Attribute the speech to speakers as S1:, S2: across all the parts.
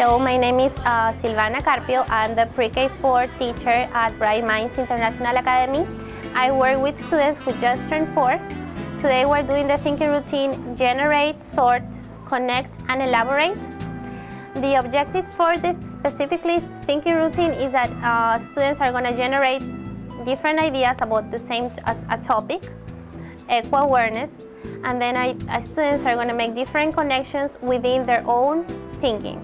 S1: Hello, my name is Silvana. I'm the PK-4 teacher at Bright Minds International Academy. I work with students who just turned 4. Today we're doing the thinking routine: generate, sort, connect, and elaborate. The objective for this specifically thinking routine is that students are going to generate different ideas about the same as a topic, eco-awareness, and then students are going to make different connections within their own thinking.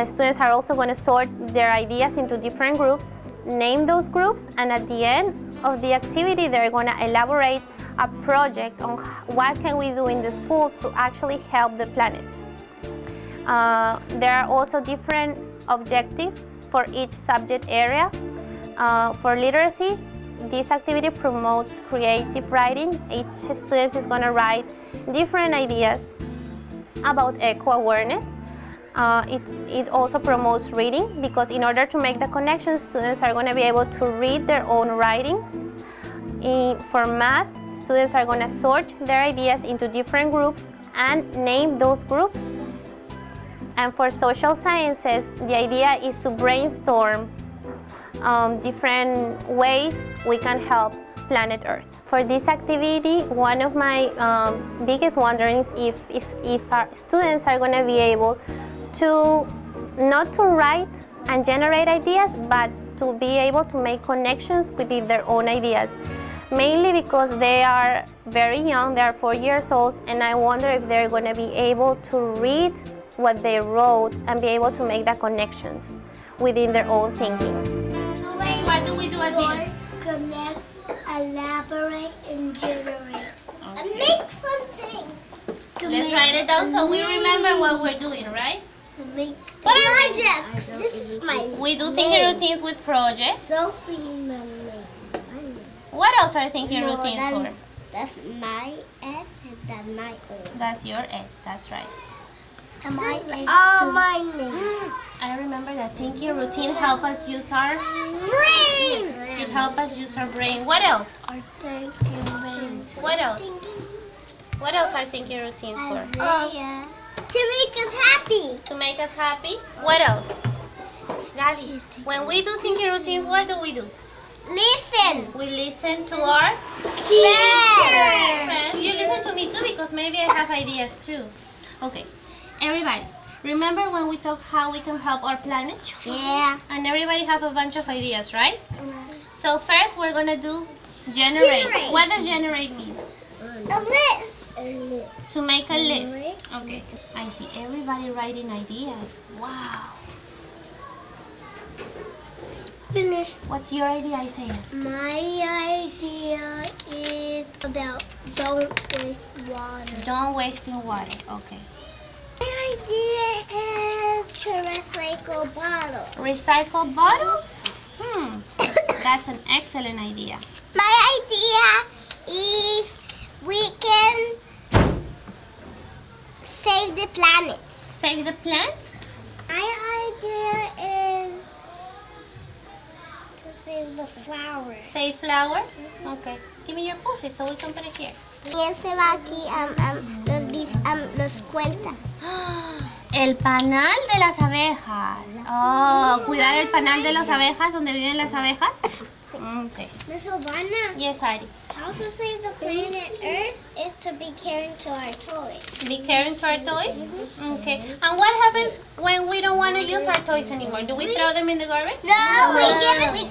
S1: Students are also going to sort their ideas into different groups, name those groups, and at the end of the activity they're going to elaborate a project on what can we do in the school to actually help the planet. There are also different objectives for each subject area. For literacy, this activity promotes creative writing. Each student is going to write different ideas about eco-awareness. It also promotes reading, because in order to make the connections, students are going to be able to read their own writing. For math, students are going to sort their ideas into different groups and name those groups. And for social sciences, the idea is to brainstorm different ways we can help planet Earth. For this activity, one of my biggest wonderings is if our students are going to be able to not to write and generate ideas, but to be able to make connections within their own ideas. Mainly because they are very young, they are 4 years old, and I wonder if they're going to be able to read what they wrote and be able to make the connections within their own thinking.
S2: What do we do at the end?
S3: Connect, elaborate, and generate.
S2: Okay.
S3: And make something.
S2: Let's write it down so we remember what we're doing, right?
S3: Make
S2: What are
S3: projects. This is my
S2: We do thinking routines with projects.
S3: Sophie, my name.
S2: What else are thinking routines for?
S3: That's my S and that's my O.
S2: That's your S, that's right.
S3: And my S my name.
S2: I remember that thinking routine help us use our
S3: Brain.
S2: It helps us use our brain. What else?
S3: Our thinking brain.
S2: What else? What else are thinking routines for?
S3: To make us happy.
S2: To make us happy. What else? Gabby, when we do thinking routines, what do we do?
S3: Listen.
S2: We listen to our
S3: Teacher.
S2: friends. You listen to me too, because maybe I have ideas too. Okay, everybody, remember when we talk how we can help our planet?
S3: Yeah.
S2: And everybody have a bunch of ideas, right? So first we're gonna do generate.
S3: Generate.
S2: What does generate mean?
S3: A list.
S2: To make a list. Okay, I see everybody writing ideas. Wow.
S3: Finish.
S2: What's your idea, Isaiah?
S3: My idea is about don't waste water.
S2: Don't wasting water. Okay.
S3: My idea is to recycle bottles.
S2: Recycle bottles? That's an excellent idea.
S3: My idea is we can save the planet.
S2: Save the plants?
S3: My idea is to save the flowers.
S2: Save flowers? Okay. Give me your post-it so we can put it here.
S3: Y él se va aquí los cuenta.
S2: El panal de las abejas. Oh, cuidar el panal de las abejas donde viven las abejas. Okay.
S3: Miss Silvana,
S2: Yes, Ari.
S3: how to save the planet Earth is to be caring to our toys.
S2: Be caring to our toys? Okay. And what happens when we don't want to use our toys anymore? Do we throw them in the garbage?
S3: No, we give it to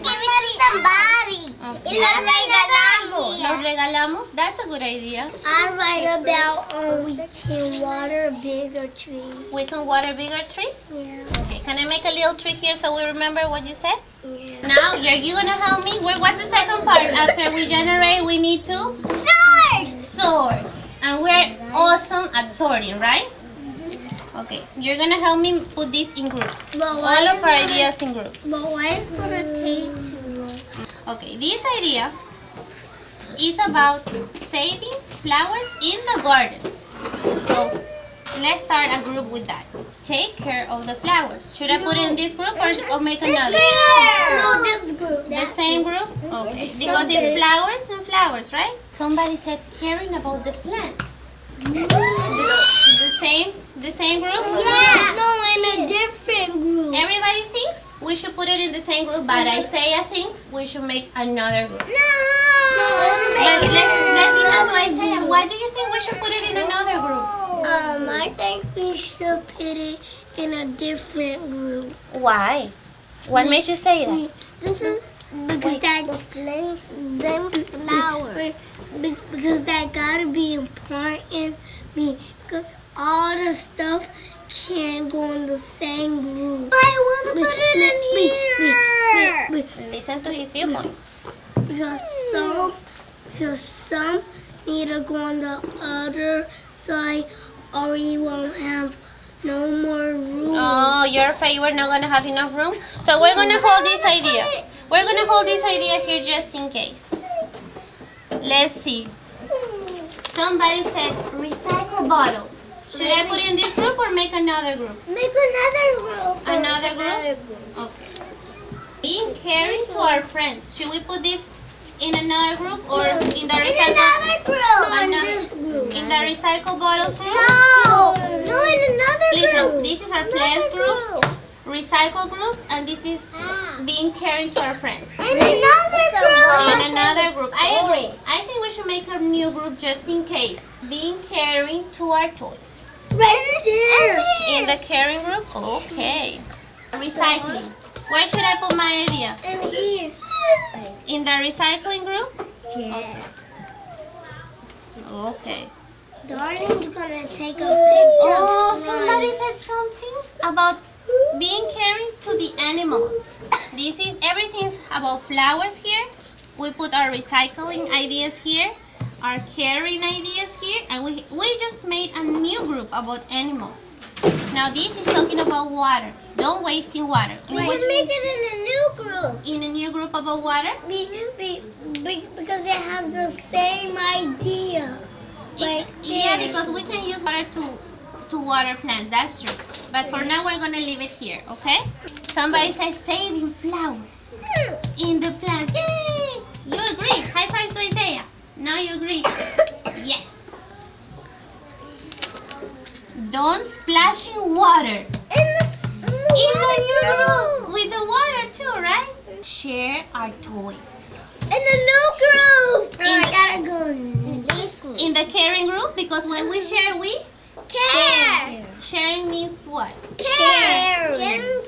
S3: somebody.
S2: Okay.
S3: Y los regalamos.
S2: Los regalamos? That's a good idea.
S3: I write about we can water a bigger tree.
S2: We can water bigger trees?
S3: Yeah.
S2: Okay. Can I make a little tree here so we remember what you said?
S3: Yeah.
S2: Now, are you going to help me? What's the second part? After we generate, we need to
S3: Swords.
S2: sort. And we're awesome at sorting, right? Okay. You're going to help me put this in groups. All of our ideas in groups.
S3: But why is it gonna take too long?
S2: Okay. This idea is about saving flowers in the garden. So, let's start a group with that. Take care of the flowers. Should I put it in this group or make another?
S3: No, this group.
S2: The same group? Okay. Because it's flowers and flowers, right? Somebody said caring about the plants. The same group?
S3: Yeah. No, in a different group.
S2: Everybody thinks we should put it in the same group, but Isaiah thinks we should make another group.
S3: No.
S2: Let's listen to Isaiah. Why do you think we should put it in another group?
S3: I think we should put it in a different group.
S2: Why? What makes you say that?
S3: This is because that flower. Because that gotta be important. Because all the stuff can't go in the same group. I want to put it in here.
S2: Listen to his viewpoint.
S3: Because some need to go on the other side, or we won't have no more room.
S2: Oh, you're afraid we're not going to have enough room? So we're going to hold this idea. We're going to hold this idea here just in case. Let's see. Somebody said recycle bottles. Should I put in this group or make another group?
S3: Make another group.
S2: Another group? Okay. Being caring to our friends. Should we put this in another group or in the recycle?
S3: In another group. In this group.
S2: In the recycle bottles group?
S3: No, in another
S2: Listen,
S3: group.
S2: this is our plants group, recycle group, and this is being caring to our friends.
S3: In another group.
S2: In another group. I agree. I think we should make a new group just in case. Being caring to our toys.
S3: Right there.
S2: In the caring group? Okay. Recycling. Where should I put my idea?
S3: In here.
S2: In the recycling group?
S3: Yeah.
S2: Okay.
S3: Darling's gonna take a picture.
S2: Oh, somebody said something about being caring to the animals. This is everything's about flowers here. We put our recycling ideas here, our caring ideas here, and we just made a new group about animals. Now this is talking about water. Don't wasting water.
S3: Make it in a new group.
S2: In a new group about water?
S3: Because it has the same idea.
S2: Yeah, because we can use water to water plants. That's true. But for now, we're gonna leave it here. Okay? Somebody says saving flowers in the plant. Yay! You agree? High five to Isaiah. Now you agree. Yes. Don't splash in water. In the new group with the water too, right? Share our toys.
S3: In the new group. I gotta go
S2: in the caring group, because when we share, we
S3: care.
S2: Sharing means what?
S3: Care.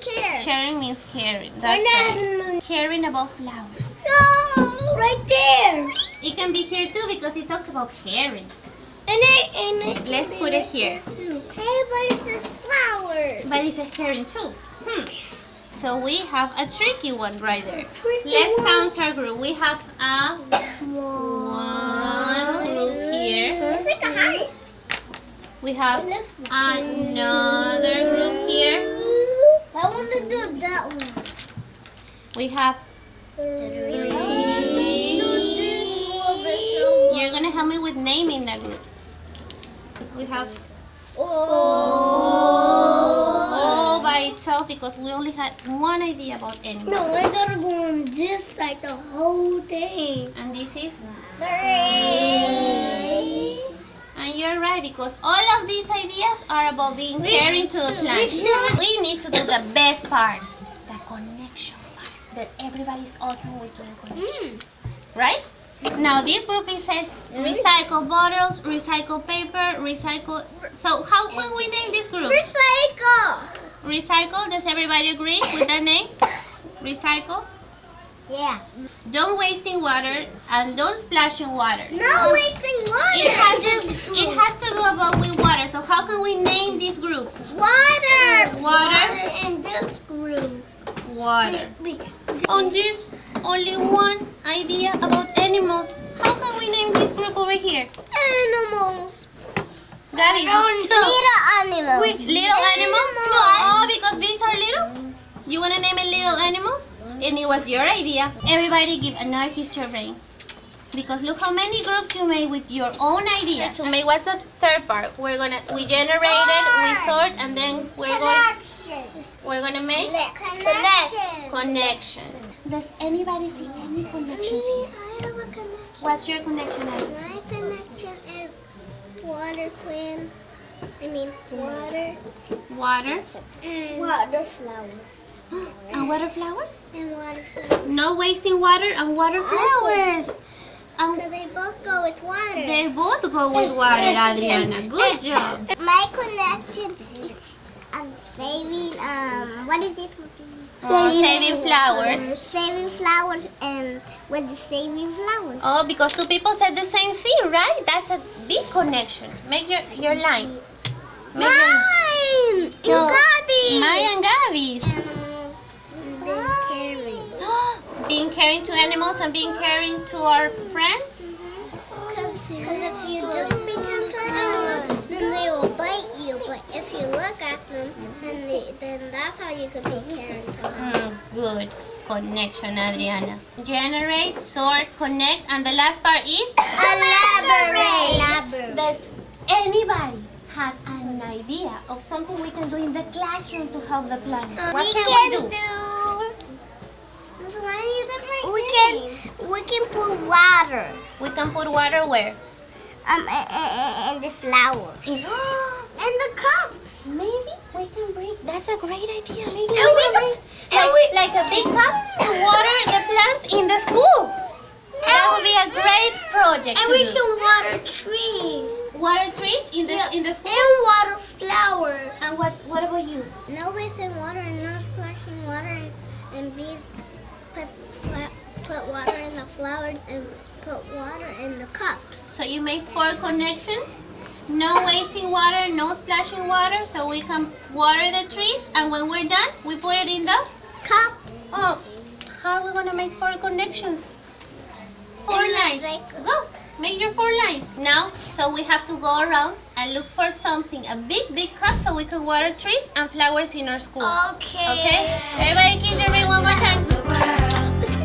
S3: Care.
S2: Sharing means caring. That's right. Caring about flowers.
S3: No, right there.
S2: It can be here too because it talks about caring.
S3: And
S2: let's put it here.
S3: Hey, but it says flowers.
S2: But it says caring too. So we have a tricky one right there.
S3: Let's
S2: count our group. We have a one group here.
S3: It's like a heart.
S2: We have another group here.
S3: I want to do that one.
S2: We have three. You're gonna help me with naming the groups. We have all by itself because we only had one idea about animals.
S3: No, I gotta go on this side, the whole thing.
S2: And this is
S3: 3.
S2: And you're right because all of these ideas are about being caring to the plant. We need to do the best part, the connection part. That everybody's awesome with doing connections. Right? Now this group it says recycle bottles, recycle paper, recycle. So how can we name this group?
S3: Recycle.
S2: Recycle. Does everybody agree with that name? Recycle.
S3: Yeah.
S2: Don't wasting water and don't splash in water.
S3: No wasting water.
S2: It has to do about with water. So how can we name this group?
S3: Water.
S2: Water
S3: in this group.
S2: Water. On this only one idea about animals. How can we name this group over here?
S3: Animals.
S2: That is
S3: Little animals.
S2: Little animals? Oh, because these are little? You want to name it little animals? And it was your idea. Everybody give another kiss to your brain. Because look how many groups you made with your own idea. To make what's the third part? We generated, we sort, and then we're gonna make connection. Does anybody see any connections here?
S3: I have a connection.
S2: What's your connection?
S3: My connection is water plant. Water.
S2: Water.
S3: And water flower.
S2: And water flowers?
S3: And water flower.
S2: No wasting water and water flowers.
S3: So they both go with water.
S2: They both go with water, Adriana. Good job.
S3: My connection is saving, what is this?
S2: Saving flowers.
S3: Saving flowers and with the saving flowers.
S2: Oh, because two people said the same thing, right? That's a big connection. Make your line. Make
S3: Mine!
S2: No.
S3: Gabby's!
S2: Mine and Gabby's.
S3: Animals being caring.
S2: Being caring to animals and being caring to our friends.
S3: Because if you don't be caring to animals, then they will bite you. But if you look at them, then that's how you can be caring to them.
S2: Good connection, Adriana. Generate, sort, connect, and the last part is
S3: Elaborate.
S2: Does anybody have an idea of something we can do in the classroom to help the planet? What can we do?
S3: We can put water.
S2: We can put water where?
S3: In the flower.
S2: In
S3: the cups.
S2: Maybe we can bring. That's a great idea. Maybe
S3: And
S2: we can bring like a big cup to water the plants in the school. That would be a great project
S3: And
S2: to
S3: we
S2: do.
S3: can water trees.
S2: Water trees in the school.
S3: And water flowers.
S2: And what about you?
S3: No wasting water and no splashing water and bees put water in the flowers and put water in the cups.
S2: So you make 4 connections. No wasting water, no splashing water, so we can water the trees, and when we're done, we put it in the
S3: Cup.
S2: Oh, how are we gonna make 4 connections? 4
S3: In the
S2: lines.
S3: cycle.
S2: Go, make your 4 lines. Now, so we have to go around and look for something, a big cup, so we can water trees and flowers in our school.
S3: Okay.
S2: Okay? Everybody kiss your ring one more time.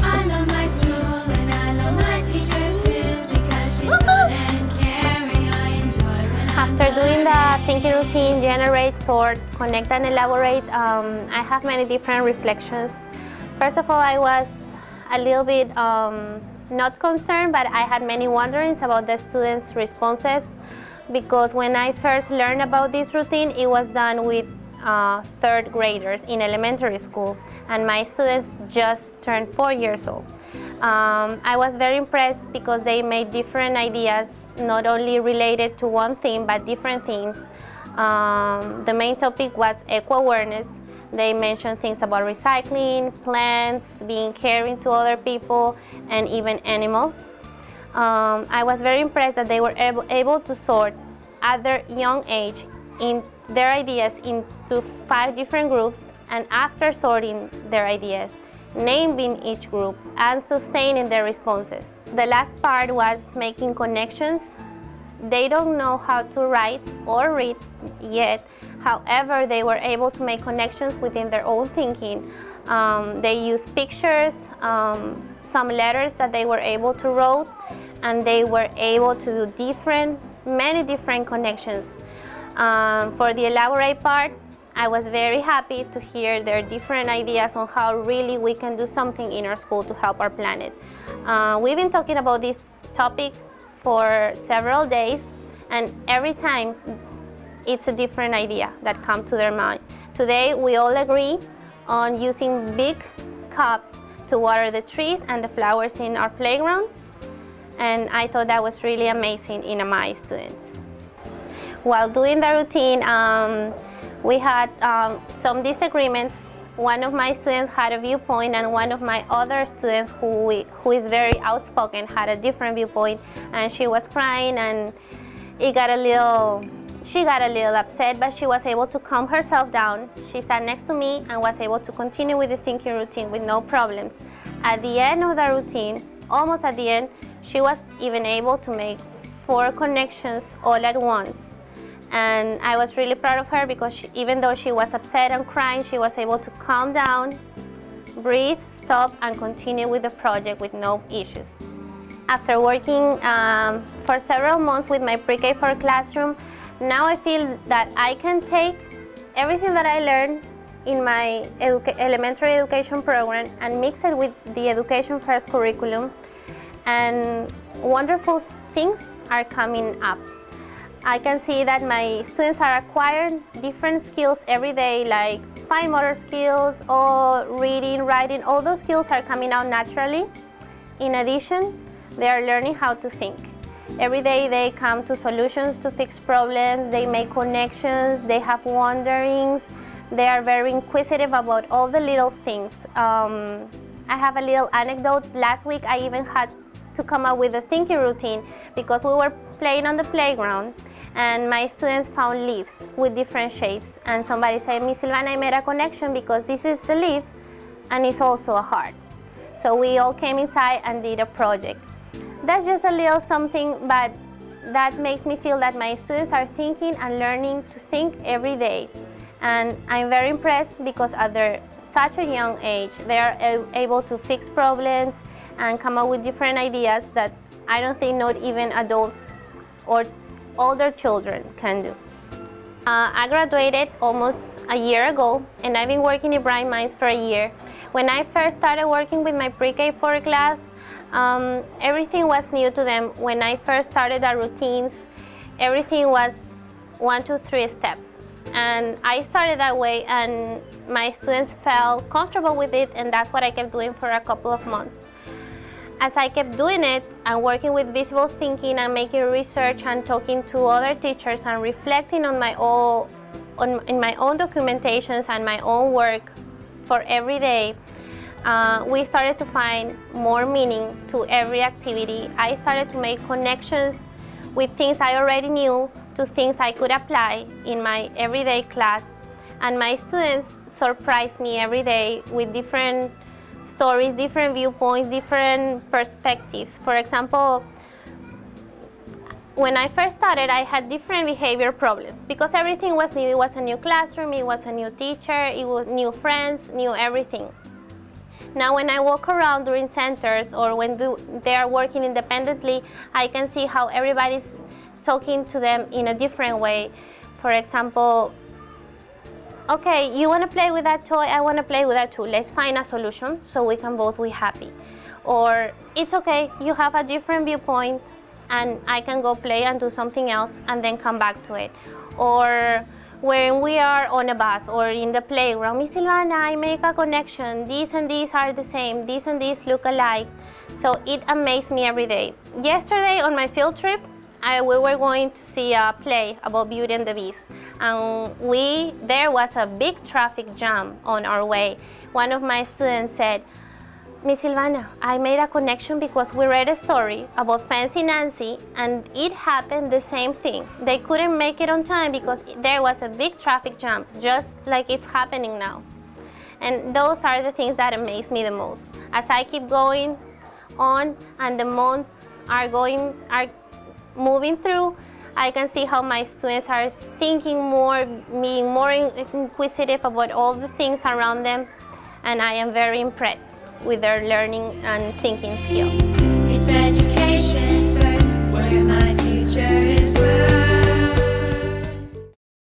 S4: I love my school and I love my teacher too because she's fun and caring. I enjoy when
S1: After doing the thinking routine, generate, sort, connect, and elaborate, I have many different reflections. First of all, I was a little bit not concerned, but I had many wonderings about the students' responses, because when I first learned about this routine, it was done with 3rd graders in elementary school, and my students just turned 4 years old. I was very impressed because they made different ideas, not only related to one thing, but different things. The main topic was eco-awareness. They mentioned things about recycling, plants, being caring to other people, and even animals. I was very impressed that they were able to sort at their young age in their ideas into 5 different groups, and after sorting their ideas, naming each group and sustaining their responses. The last part was making connections. They don't know how to write or read yet. However, they were able to make connections within their own thinking. They used pictures, some letters that they were able to write, and they were able to do many different connections. For the elaborate part, I was very happy to hear their different ideas on how really we can do something in our school to help our planet. We've been talking about this topic for several days, and every time it's a different idea that comes to their mind. Today, we all agree on using big cups to water the trees and the flowers in our playground, and I thought that was really amazing in my students. While doing the routine, we had some disagreements. One of my students had a viewpoint, and one of my other students, who is very outspoken, had a different viewpoint, and she was crying, and she got a little upset, but she was able to calm herself down. She sat next to me and was able to continue with the thinking routine with no problems. At the end of the routine, almost at the end, she was even able to make 4 connections all at once. And I was really proud of her, because even though she was upset and crying, she was able to calm down, breathe, stop, and continue with the project with no issues. After working for several months with my pre-K-4 classroom, now I feel that I can take everything that I learned in my elementary education program and mix it with the Education First curriculum, and wonderful things are coming up. I can see that my students are acquiring different skills every day, like fine motor skills or reading, writing. All those skills are coming out naturally. In addition, they are learning how to think. Every day they come to solutions to fix problems, they make connections, they have wonderings, they are very inquisitive about all the little things. I have a little anecdote. Last week I even had to come up with a thinking routine because we were playing on the playground and my students found leaves with different shapes, and somebody said, Miss Silvana, I made a connection because this is a leaf and it's also a heart. So we all came inside and did a project. That's just a little something, but that makes me feel that my students are thinking and learning to think every day. And I'm very impressed because at such a young age, they are able to fix problems and come up with different ideas that I don't think not even adults or older children can do. I graduated almost a year ago, and I've been working in Bright Minds for a year. When I first started working with my pre-K-4 class, everything was new to them. When I first started our routines, everything was 1, 2, 3 step. And I started that way, and my students felt comfortable with it, and that's what I kept doing for a couple of months. As I kept doing it and working with visible thinking and making research and talking to other teachers and reflecting on my own documentations and my own work for every day, we started to find more meaning to every activity. I started to make connections with things I already knew to things I could apply in my everyday class. And my students surprise me every day with different stories, different viewpoints, different perspectives. For example, when I first started, I had different behavior problems because everything was new. It was a new classroom, it was a new teacher, it was new friends, new everything. Now when I walk around during centers or when they are working independently, I can see how everybody's talking to them in a different way. For example, okay, you want to play with that toy, I want to play with that too. Let's find a solution so we can both be happy. Or it's okay, you have a different viewpoint and I can go play and do something else and then come back to it. Or when we are on a bus or in the playground, Miss Silvana, I make a connection. These and these are the same. These and these look alike. So it amazed me every day. Yesterday on my field trip, we were going to see a play about Beauty and the Beast. And there was a big traffic jam on our way. One of my students said, Miss Silvana, I made a connection because we read a story about Fancy Nancy and it happened the same thing. They couldn't make it on time because there was a big traffic jam, just like it's happening now. And those are the things that amaze me the most. As I keep going on and the months are moving through, I can see how my students are thinking more, being more inquisitive about all the things around them, and I am very impressed with their learning and thinking skills.
S4: It's education first, where my future is first.